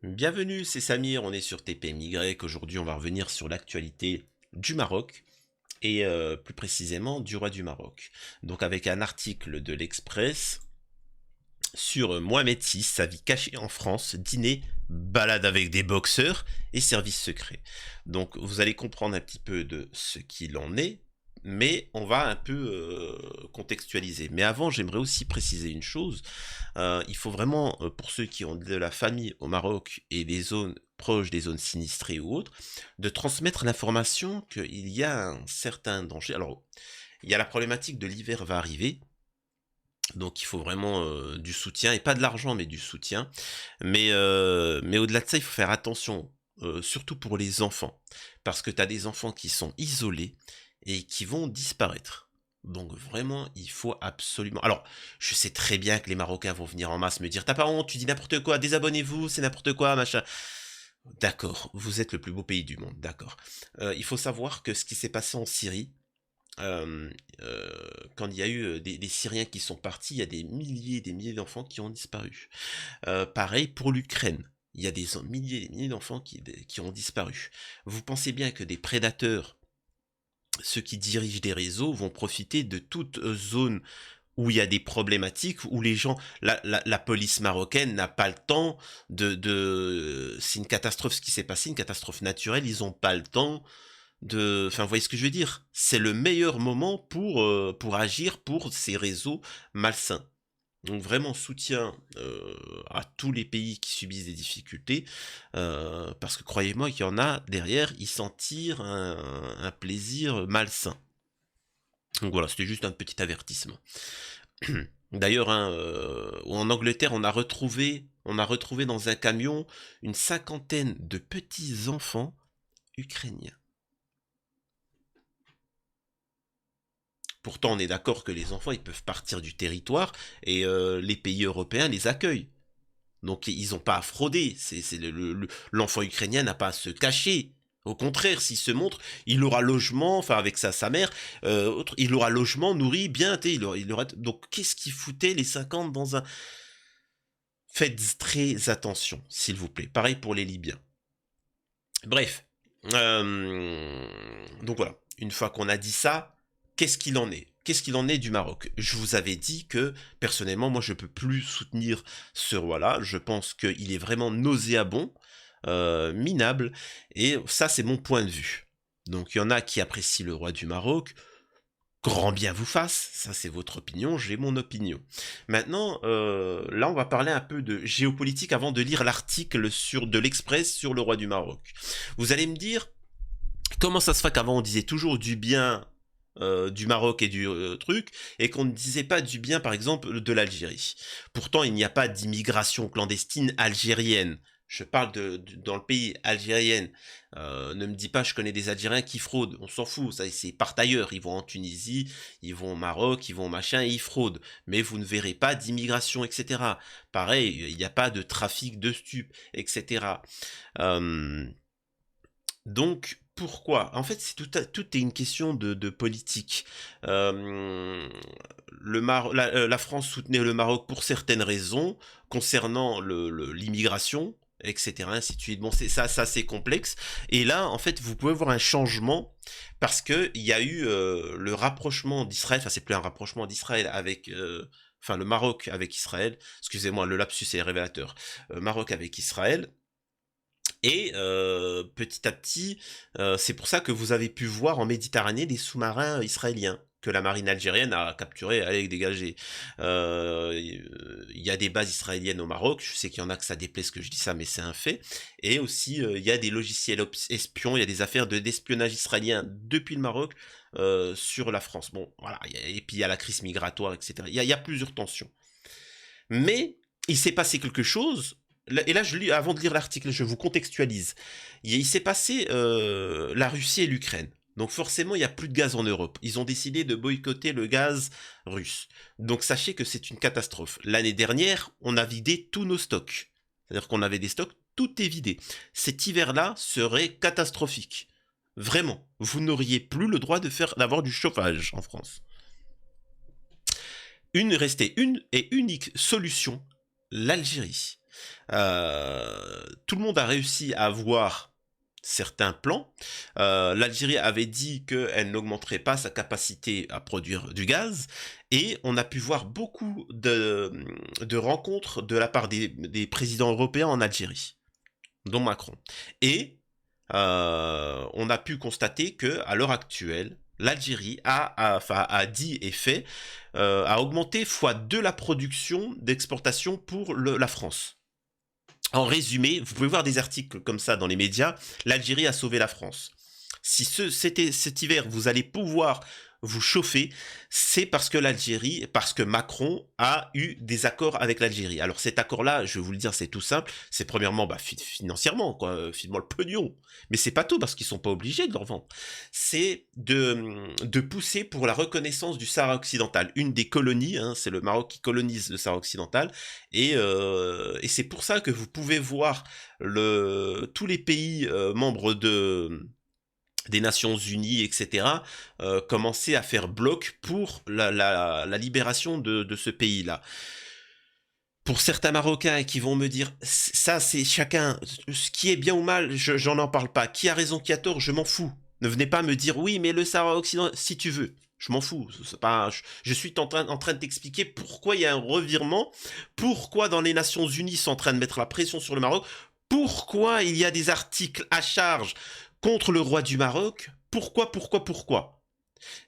Bienvenue, c'est Samir, on est sur TPMY. Aujourd'hui, on va revenir sur l'actualité du Maroc et plus précisément du roi du Maroc. Donc avec un article de l'Express sur Mohamed VI, sa vie cachée en France, dîner, balade avec des boxeurs et service secret. Donc vous allez comprendre un petit peu de ce qu'il en est, mais on va un peu contextualiser. Mais avant, j'aimerais aussi préciser une chose. Il faut vraiment, pour ceux qui ont de la famille au Maroc et des zones proches des zones sinistrées ou autres, de transmettre l'information qu'il y a un certain danger. Alors, il y a la problématique de l'hiver va arriver, donc il faut vraiment du soutien, et pas de l'argent, mais du soutien. Mais au-delà de ça, il faut faire attention, surtout pour les enfants, parce que tu as des enfants qui sont isolés et qui vont disparaître. Donc vraiment, il faut absolument... Alors, je sais très bien que les Marocains vont venir en masse me dire, t'as pas honte, tu dis n'importe quoi, désabonnez-vous, c'est n'importe quoi, machin. D'accord, vous êtes le plus beau pays du monde, d'accord. Il faut savoir que ce qui s'est passé en Syrie, Hem, quand il y a eu, des Syriens qui sont partis, il y a des milliers d'enfants qui ont disparu. Pareil pour l'Ukraine. Il y a des milliers et des milliers d'enfants qui ont disparu. Vous pensez bien que des prédateurs, ceux qui dirigent des réseaux, vont profiter de toute, zone où il y a des problématiques, où les gens la police marocaine n'a pas le temps c'est une catastrophe ce qui s'est passé, une catastrophe naturelle, ils ont pas le temps enfin, vous voyez ce que je veux dire? C'est le meilleur moment pour agir pour ces réseaux malsains. Donc vraiment soutien, à tous les pays qui subissent des difficultés, parce que croyez-moi qu'il y en a derrière, ils s'en tirent un plaisir malsain. Donc voilà, c'était juste un petit avertissement. D'ailleurs, hein, en Angleterre, on a retrouvé dans un camion une cinquantaine de petits enfants ukrainiens. Pourtant, on est d'accord que les enfants, ils peuvent partir du territoire et les pays européens les accueillent. Donc ils n'ont pas à frauder. L'enfant ukrainien n'a pas à se cacher. Au contraire, s'il se montre, il aura logement, enfin avec sa mère, il aura logement, nourri, bien, donc qu'est-ce qui foutait les 50 dans un... Faites très attention, s'il vous plaît. Pareil pour les Libyens. Bref. Donc voilà. Une fois qu'on a dit ça, qu'est-ce qu'il en est? Qu'est-ce qu'il en est du Maroc? Je vous avais dit que, personnellement, moi, je peux plus soutenir ce roi-là. Je pense qu'il est vraiment nauséabond, minable, et ça, c'est mon point de vue. Donc, il y en a qui apprécient le roi du Maroc. Grand bien vous fasse, ça c'est votre opinion, j'ai mon opinion. Maintenant, là on va parler un peu de géopolitique avant de lire l'article de l'Express sur le roi du Maroc. Vous allez me dire, comment ça se fait qu'avant on disait toujours du bien du Maroc et du truc, et qu'on ne disait pas du bien par exemple de l'Algérie. Pourtant il n'y a pas d'immigration clandestine algérienne. Je parle dans le pays algérienne. Ne me dis pas je connais des Algériens qui fraudent. On s'en fout, ça c'est partent ailleurs. Ils vont en Tunisie, ils vont au Maroc, ils vont au machin et ils fraudent. Mais vous ne verrez pas d'immigration, etc. Pareil, il n'y a pas de trafic de stupes, etc. Euh, donc, pourquoi? En fait, tout est une question de politique. Euh, la France soutenait le Maroc pour certaines raisons concernant l'immigration, etc. Ainsi de suite. Bon, c'est ça, c'est complexe. Et là, en fait, vous pouvez voir un changement parce que il y a eu le rapprochement d'Israël. Enfin, c'est plus un rapprochement d'Israël avec. Enfin, le Maroc avec Israël. Excusez-moi, le lapsus est révélateur. Maroc avec Israël. Et petit à petit, c'est pour ça que vous avez pu voir en Méditerranée des sous-marins israéliens que la marine algérienne a capturés, allez, dégagés. Il y a des bases israéliennes au Maroc, je sais qu'il y en a que ça déplaise que je dis ça, mais c'est un fait. Et aussi, il y a des logiciels espions, il y a des affaires d'espionnage israélien depuis le Maroc sur la France. Bon, voilà, et puis il y a la crise migratoire, etc. Il y a plusieurs tensions. Mais il s'est passé quelque chose. Et là, avant de lire l'article, je vous contextualise. Il s'est passé la Russie et l'Ukraine. Donc forcément, il n'y a plus de gaz en Europe. Ils ont décidé de boycotter le gaz russe. Donc sachez que c'est une catastrophe. L'année dernière, on a vidé tous nos stocks. C'est-à-dire qu'on avait des stocks, tout est vidé. Cet hiver-là serait catastrophique. Vraiment. Vous n'auriez plus le droit d'avoir du chauffage en France. Restait une et unique solution, l'Algérie. Tout le monde a réussi à avoir certains plans. L'Algérie avait dit qu'elle n'augmenterait pas sa capacité à produire du gaz, et on a pu voir beaucoup de rencontres de la part des présidents européens en Algérie, dont Macron. Et on a pu constater que à l'heure actuelle, l'Algérie a dit et fait, a augmenté x2 la production d'exportation pour la France. En résumé, vous pouvez voir des articles comme ça dans les médias, l'Algérie a sauvé la France. Si cet hiver, vous allez pouvoir vous chauffer, c'est parce que Macron a eu des accords avec l'Algérie. Alors cet accord-là, je vais vous le dire, c'est tout simple. C'est premièrement financièrement, quoi, finalement le pognon. Mais c'est pas tout, parce qu'ils sont pas obligés de leur vendre. C'est de pousser pour la reconnaissance du Sahara occidental. Une des colonies, hein, c'est le Maroc qui colonise le Sahara occidental. Et c'est pour ça que vous pouvez voir tous les pays membres des Nations Unies, etc., commencer à faire bloc pour la libération de ce pays-là. Pour certains Marocains qui vont me dire, ça c'est chacun, ce qui est bien ou mal, j'en en parle pas. Qui a raison, qui a tort, je m'en fous. Ne venez pas me dire, oui, mais le Sahara occidental, si tu veux. Je m'en fous. C'est pas, je suis en train de t'expliquer pourquoi il y a un revirement, pourquoi dans les Nations Unies ils sont en train de mettre la pression sur le Maroc, pourquoi il y a des articles à charge contre le roi du Maroc. Pourquoi?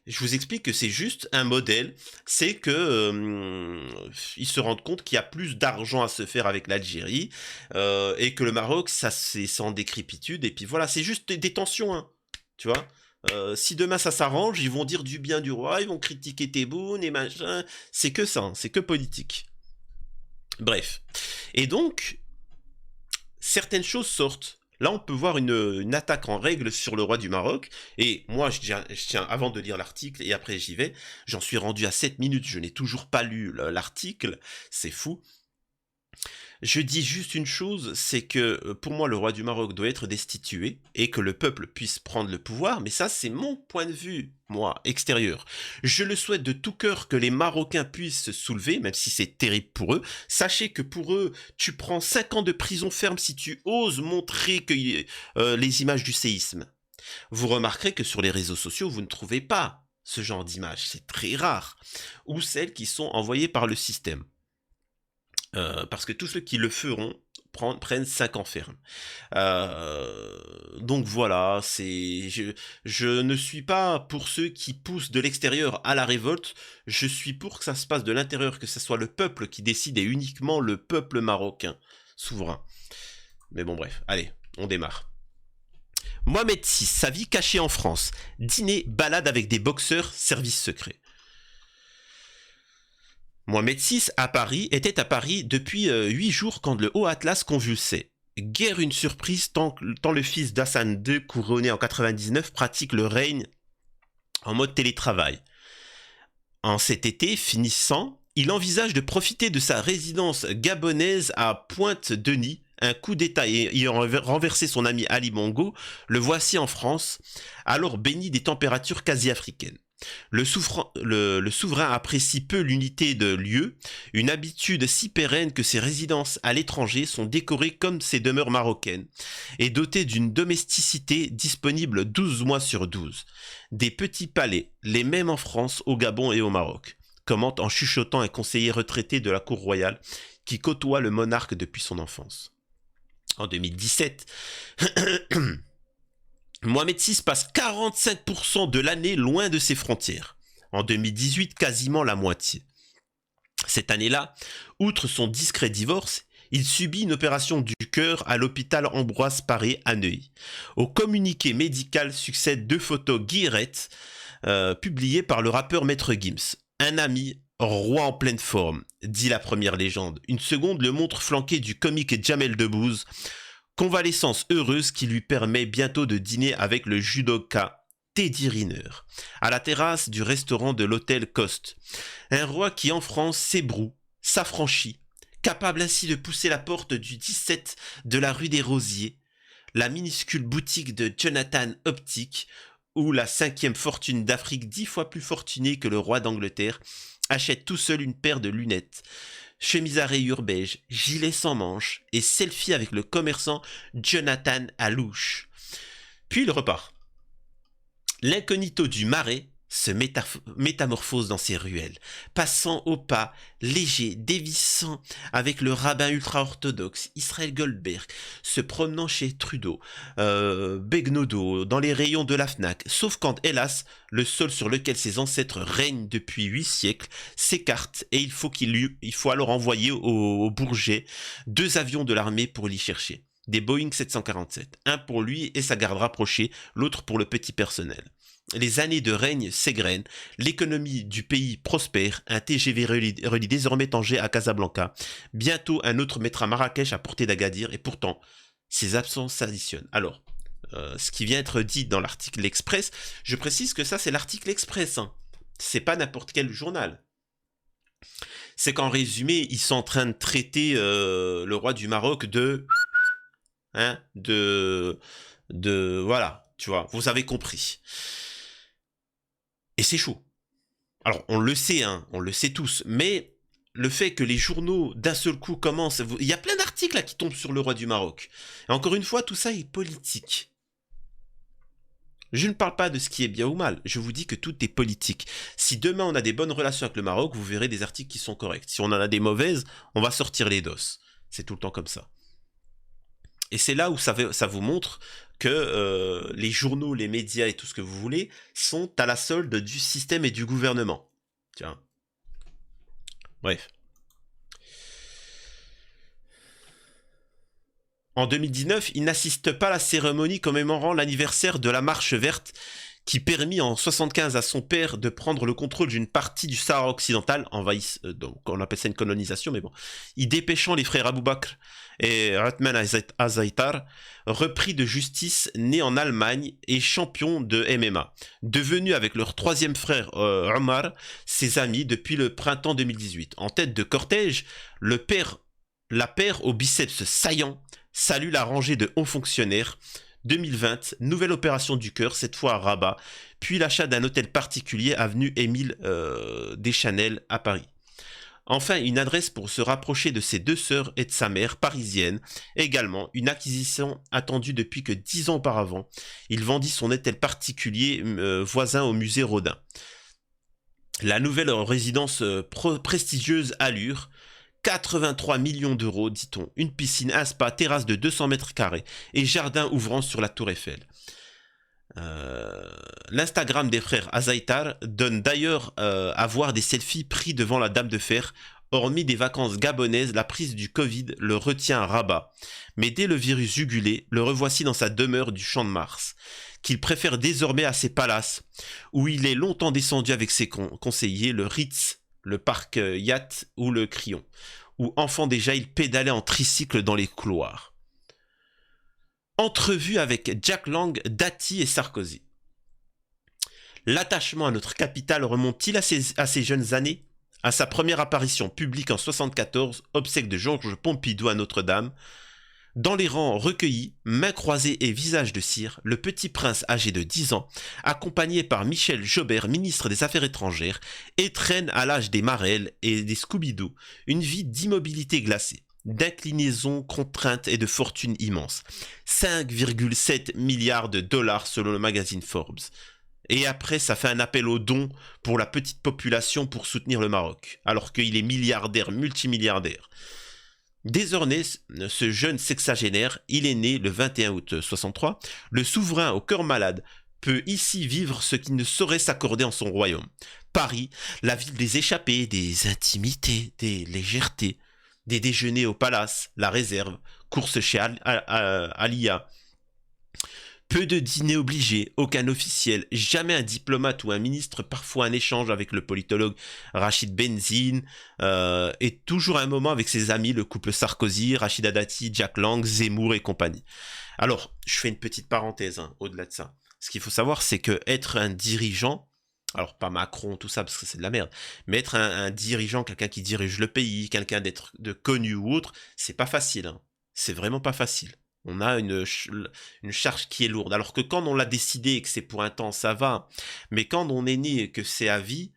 Je vous explique que c'est juste un modèle, c'est que ils se rendent compte qu'il y a plus d'argent à se faire avec l'Algérie, et que le Maroc, ça c'est en décrépitude, et puis voilà, c'est juste des tensions, hein, tu vois. Si demain ça s'arrange, ils vont dire du bien du roi, ils vont critiquer Tebboune et machin, c'est que ça, hein, c'est que politique. Bref. Et donc, certaines choses sortent. Là, on peut voir une attaque en règle sur le roi du Maroc. Et moi, je tiens, avant de lire l'article, et après j'y vais, j'en suis rendu à 7 minutes, je n'ai toujours pas lu l'article, c'est fou. Je dis juste une chose, c'est que pour moi le roi du Maroc doit être destitué et que le peuple puisse prendre le pouvoir, mais ça c'est mon point de vue, moi, extérieur. Je le souhaite de tout cœur que les Marocains puissent se soulever, même si c'est terrible pour eux. Sachez que pour eux, tu prends 5 ans de prison ferme si tu oses montrer les images du séisme. Vous remarquerez que sur les réseaux sociaux, vous ne trouvez pas ce genre d'images, c'est très rare, ou celles qui sont envoyées par le système. Parce que tous ceux qui le feront prennent 5 ans ferme. Donc voilà, je ne suis pas pour ceux qui poussent de l'extérieur à la révolte, je suis pour que ça se passe de l'intérieur, que ce soit le peuple qui décide et uniquement le peuple marocain, souverain. Mais bon bref, allez, on démarre. Mohamed VI, sa vie cachée en France, dîner, balade avec des boxeurs, service secret. Mohamed VI était à Paris depuis 8 jours quand le Haut Atlas convulsait. Guère une surprise tant le fils d'Hassan II, couronné en 99, pratique le règne en mode télétravail. En cet été finissant, il envisage de profiter de sa résidence gabonaise à Pointe-Denis. Un coup d'État ayant renversé son ami Ali Bongo, le voici en France, alors béni des températures quasi-africaines. Le souverain apprécie peu l'unité de lieu, une habitude si pérenne que ses résidences à l'étranger sont décorées comme ses demeures marocaines, et dotées d'une domesticité disponible 12 mois sur 12. Des petits palais, les mêmes en France, au Gabon et au Maroc, commente en chuchotant un conseiller retraité de la cour royale qui côtoie le monarque depuis son enfance. En 2017, Mohamed VI passe 45% de l'année loin de ses frontières. En 2018, quasiment la moitié. Cette année-là, outre son discret divorce, il subit une opération du cœur à l'hôpital Ambroise Paré à Neuilly. Au communiqué médical succèdent 2 photos guillerettes publiées par le rappeur Maître Gims. Un ami, roi en pleine forme, dit la première légende. Une seconde le montre flanqué du comique Jamel Debbouze, convalescence heureuse qui lui permet bientôt de dîner avec le judoka Teddy Riner, à la terrasse du restaurant de l'hôtel Coste. Un roi qui en France s'ébroue, s'affranchit, capable ainsi de pousser la porte du 17 de la rue des Rosiers, la minuscule boutique de Jonathan Optique, où la 5e fortune d'Afrique 10 fois plus fortunée que le roi d'Angleterre achète tout seul une paire de lunettes. chemise à rayures beige, gilet sans manches et selfie avec le commerçant Jonathan Alouche. Puis il repart. L'incognito du Marais se métamorphose dans ses ruelles, passant au pas, léger, dévissant avec le rabbin ultra-orthodoxe Israël Goldberg, se promenant chez Trudeau, Begnodo, dans les rayons de la Fnac, sauf quand, hélas, le sol sur lequel ses ancêtres règnent depuis 8 siècles s'écarte et il faut alors envoyer au Bourget 2 avions de l'armée pour l'y chercher. Des Boeing 747, un pour lui et sa garde rapprochée, l'autre pour le petit personnel. Les années de règne s'égrènent, l'économie du pays prospère, un TGV relie désormais Tanger à Casablanca, bientôt un autre mettra Marrakech à portée d'Agadir, et pourtant, ces absences s'additionnent. Alors, ce qui vient être dit dans l'article L'Express, je précise que ça c'est l'article Express, hein. C'est pas n'importe quel journal. C'est qu'en résumé, ils sont en train de traiter le roi du Maroc voilà, tu vois, vous avez compris. Et c'est chaud. Alors, on le sait, hein, on le sait tous, mais le fait que les journaux, d'un seul coup, commencent... Il y a plein d'articles là qui tombent sur le roi du Maroc. Et encore une fois, tout ça est politique. Je ne parle pas de ce qui est bien ou mal, je vous dis que tout est politique. Si demain on a des bonnes relations avec le Maroc, vous verrez des articles qui sont corrects. Si on en a des mauvaises, on va sortir les doses. C'est tout le temps comme ça. Et c'est là où ça vous montre que les journaux, les médias et tout ce que vous voulez sont à la solde du système et du gouvernement. Tiens. Bref. En 2019, il n'assiste pas à la cérémonie commémorant l'anniversaire de la Marche verte qui permit en 1975 à son père de prendre le contrôle d'une partie du Sahara occidental, donc on appelle ça une colonisation, mais bon, y dépêchant les frères Abou Bakr et Othman Azaitar, repris de justice, né en Allemagne et champion de MMA, devenu avec leur troisième frère Omar, ses amis depuis le printemps 2018. En tête de cortège, la paire aux biceps saillants salue la rangée de hauts fonctionnaires. 2020, nouvelle opération du cœur, cette fois à Rabat, puis l'achat d'un hôtel particulier avenue Émile Deschanel à Paris. Enfin, une adresse pour se rapprocher de ses 2 sœurs et de sa mère parisienne. Également, une acquisition attendue depuis que 10 ans auparavant. Il vendit son hôtel particulier voisin au musée Rodin. La nouvelle résidence prestigieuse Allure, 83 millions d'euros, dit-on. Une piscine, un spa, terrasse de 200 mètres carrés et jardin ouvrant sur la tour Eiffel. L'Instagram des frères Azaitar donne d'ailleurs à voir des selfies pris devant la Dame de Fer. Hormis des vacances gabonaises, la prise du Covid le retient à Rabat. Mais dès le virus jugulé, le revoici dans sa demeure du Champ de Mars, qu'il préfère désormais à ses palaces, où il est longtemps descendu avec ses conseillers, le Ritz, le parc Yacht ou le Crillon, où enfant déjà il pédalait en tricycle dans les couloirs. Entrevue avec Jack Lang, Dati et Sarkozy. L'attachement à notre capitale remonte-t-il à ses jeunes années? À sa première apparition publique en 1974, obsèque de Georges Pompidou à Notre-Dame, dans les rangs recueillis, mains croisées et visage de cire, le petit prince âgé de 10 ans, accompagné par Michel Jobert, ministre des Affaires étrangères, étrenne à l'âge des Marel et des Scooby-Doo une vie d'immobilité glacée, d'inclinaison contrainte et de fortune immense. 5,7 milliards de dollars selon le magazine Forbes. Et après, ça fait un appel aux dons pour la petite population pour soutenir le Maroc, alors qu'il est milliardaire, multimilliardaire. Désormais, ce jeune sexagénaire, il est né le 21 août 63, le souverain au cœur malade peut ici vivre ce qui ne saurait s'accorder en son royaume. Paris, la ville des échappées, des intimités, des légèretés, des déjeuners au palace, la réserve, course chez Alia. Peu de dîners obligés, aucun officiel, jamais un diplomate ou un ministre, parfois un échange avec le politologue Rachid Benzine, et toujours un moment avec ses amis, le couple Sarkozy, Rachida Dati, Jack Lang, Zemmour et compagnie. Alors, je fais une petite parenthèse au-delà de ça. Ce qu'il faut savoir, c'est que être un dirigeant, alors pas Macron, tout ça, parce que c'est de la merde, mais être un dirigeant, quelqu'un qui dirige le pays, quelqu'un de connu ou autre, c'est pas facile. Hein. C'est vraiment pas facile. On a une charge qui est lourde. Alors que quand on l'a décidé et que c'est pour un temps, ça va. Mais quand on est né et que c'est à vie,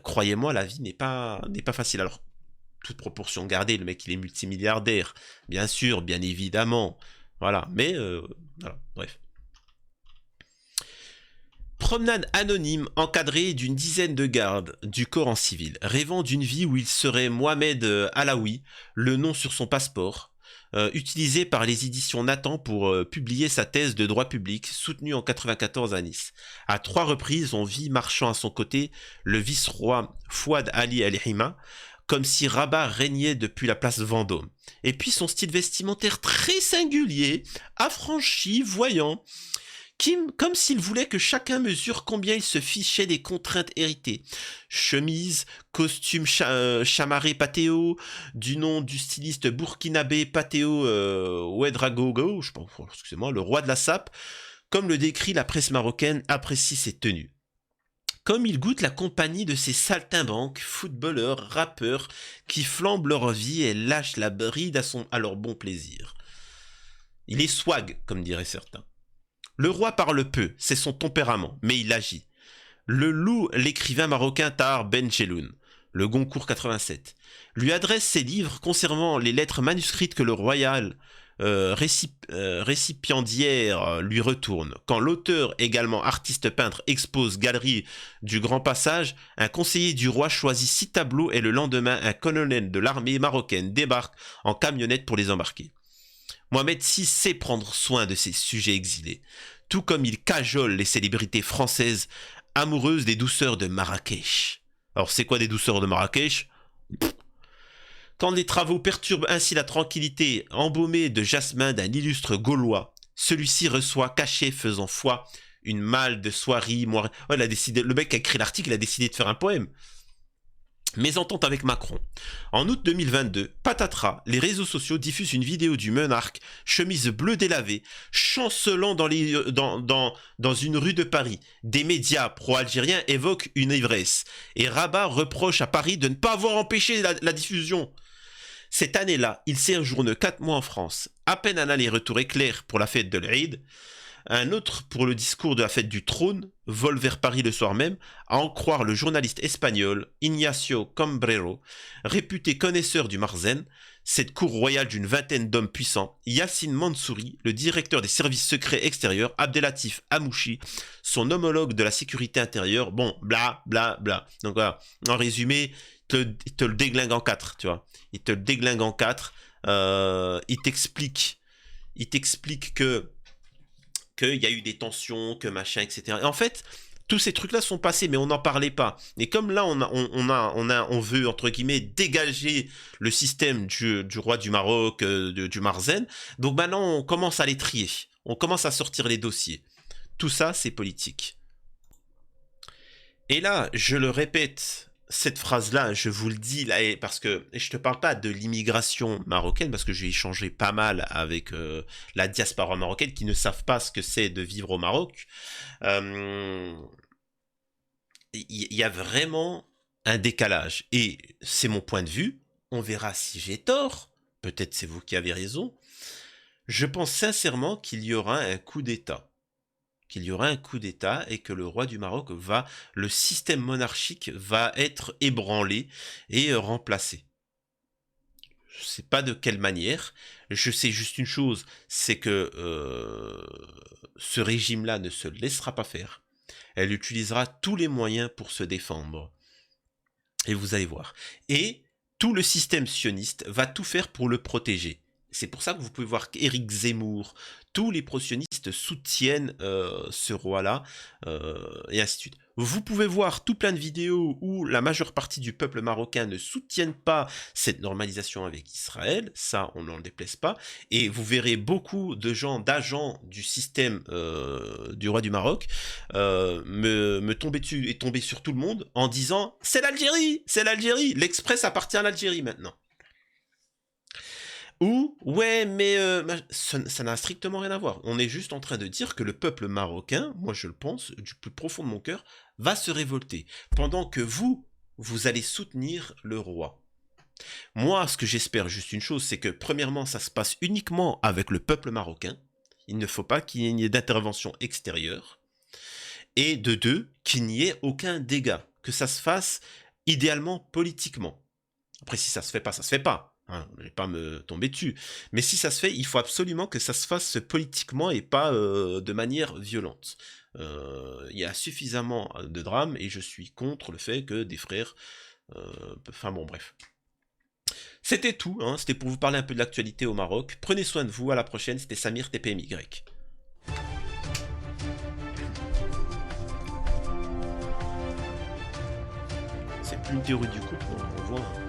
croyez-moi, la vie n'est pas facile. Alors, toute proportion gardée, le mec il est multimilliardaire, bien sûr, bien évidemment, voilà, mais voilà, bref. Promenade anonyme encadrée d'une dizaine de gardes du corps en civil, rêvant d'une vie où il serait Mohamed Alaoui, le nom sur son passeport, utilisé par les éditions Nathan pour publier sa thèse de droit public, soutenue en 94 à Nice. À 3 reprises, on vit marchant à son côté le vice-roi Fouad Ali El-Hima, comme si Rabat régnait depuis la place Vendôme. Et puis son style vestimentaire très singulier, affranchi, voyant, comme s'il voulait que chacun mesure combien il se fichait des contraintes héritées. Chemise, costume chamarré Patéo, du nom du styliste burkinabé Patéo Ouedraogo, je pense, excusez-moi, le roi de la sape, comme le décrit la presse marocaine, apprécie ses tenues. Comme il goûte la compagnie de ces saltimbanques, footballeurs, rappeurs, qui flambent leur vie et lâchent la bride à leur bon plaisir. Il est swag, comme diraient certains. Le roi parle peu, c'est son tempérament, mais il agit. Le loue l'écrivain marocain Tahar Ben Jelloun, le Goncourt 87, lui adresse ses livres conservant les lettres manuscrites que le royal récipiendaire lui retourne. Quand l'auteur, également artiste peintre, expose galerie du Grand Passage, un conseiller du roi choisit 6 tableaux et le lendemain, un colonel de l'armée marocaine débarque en camionnette pour les embarquer. Mohamed VI sait prendre soin de ses sujets exilés, tout comme il cajole les célébrités françaises amoureuses des douceurs de Marrakech. Alors c'est quoi des douceurs de Marrakech? Quand les travaux perturbent ainsi la tranquillité embaumée de jasmin d'un illustre Gaulois, celui-ci reçoit caché faisant foi une malle de soierie. Ouais, le mec qui a écrit l'article, il a décidé de faire un poème. Mésentente avec Macron. En août 2022, patatras, les réseaux sociaux diffusent une vidéo du monarque, chemise bleue délavée, chancelant dans une rue de Paris. Des médias pro-algériens évoquent une ivresse. Et Rabat reproche à Paris de ne pas avoir empêché la diffusion. Cette année-là, il séjourne 4 mois en France. À peine un aller-retour éclair pour la fête de l'Aïd, un autre pour le discours de la fête du trône, vol vers Paris le soir même, à en croire le journaliste espagnol Ignacio Cambrero, réputé connaisseur du Marzen, cette cour royale d'une vingtaine d'hommes puissants, Yassine Mansouri, le directeur des services secrets extérieurs, Abdelatif Amouchi, son homologue de la sécurité intérieure, bon, bla, bla, bla. Donc voilà, en résumé, il te le déglingue en 4, tu vois. Il te le déglingue en 4, il t'explique que qu'il y a eu des tensions, que machin, etc. Et en fait, tous ces trucs-là sont passés, mais on n'en parlait pas. Et comme là, on veut, entre guillemets, dégager le système du roi du Maroc, du Marzen, donc maintenant, on commence à les trier. On commence à sortir les dossiers. Tout ça, c'est politique. Et là, je le répète, cette phrase-là, je vous le dis, là, parce que je te parle pas de l'immigration marocaine, parce que j'ai échangé pas mal avec la diaspora marocaine qui ne savent pas ce que c'est de vivre au Maroc. Il y a vraiment un décalage. Et c'est mon point de vue. On verra si j'ai tort. Peut-être c'est vous qui avez raison. Je pense sincèrement qu'il y aura un coup d'État. Et que le roi du Maroc le système monarchique va être ébranlé et remplacé. Je sais pas de quelle manière. Je sais juste une chose, c'est que ce régime-là ne se laissera pas faire. Elle utilisera tous les moyens pour se défendre. Et vous allez voir. Et tout le système sioniste va tout faire pour le protéger. C'est pour ça que vous pouvez voir qu'Éric Zemmour, tous les pro-sionistes soutiennent ce roi-là, et ainsi de suite. Vous pouvez voir tout plein de vidéos où la majeure partie du peuple marocain ne soutiennent pas cette normalisation avec Israël, ça on n'en déplaise pas, et vous verrez beaucoup de gens, d'agents du système du roi du Maroc me tomber dessus et tomber sur tout le monde en disant « c'est l'Algérie, l'Express appartient à l'Algérie maintenant ». Ou, ouais, mais ça n'a strictement rien à voir. On est juste en train de dire que le peuple marocain, moi je le pense, du plus profond de mon cœur, va se révolter. Pendant que vous allez soutenir le roi. Moi, ce que j'espère, juste une chose, c'est que premièrement, ça se passe uniquement avec le peuple marocain. Il ne faut pas qu'il y ait d'intervention extérieure. Et de deux, qu'il n'y ait aucun dégât. Que ça se fasse idéalement politiquement. Après, si ça se fait pas, ça se fait pas. Hein, je vais pas me tomber dessus. Mais si ça se fait, il faut absolument que ça se fasse politiquement et pas de manière violente. Il y a suffisamment de drames et je suis contre le fait que des frères... Enfin bon, bref. C'était tout, hein, c'était pour vous parler un peu de l'actualité au Maroc. Prenez soin de vous, à la prochaine, c'était Samir TPMY. C'est plus une théorie du couple, on voit. Hein.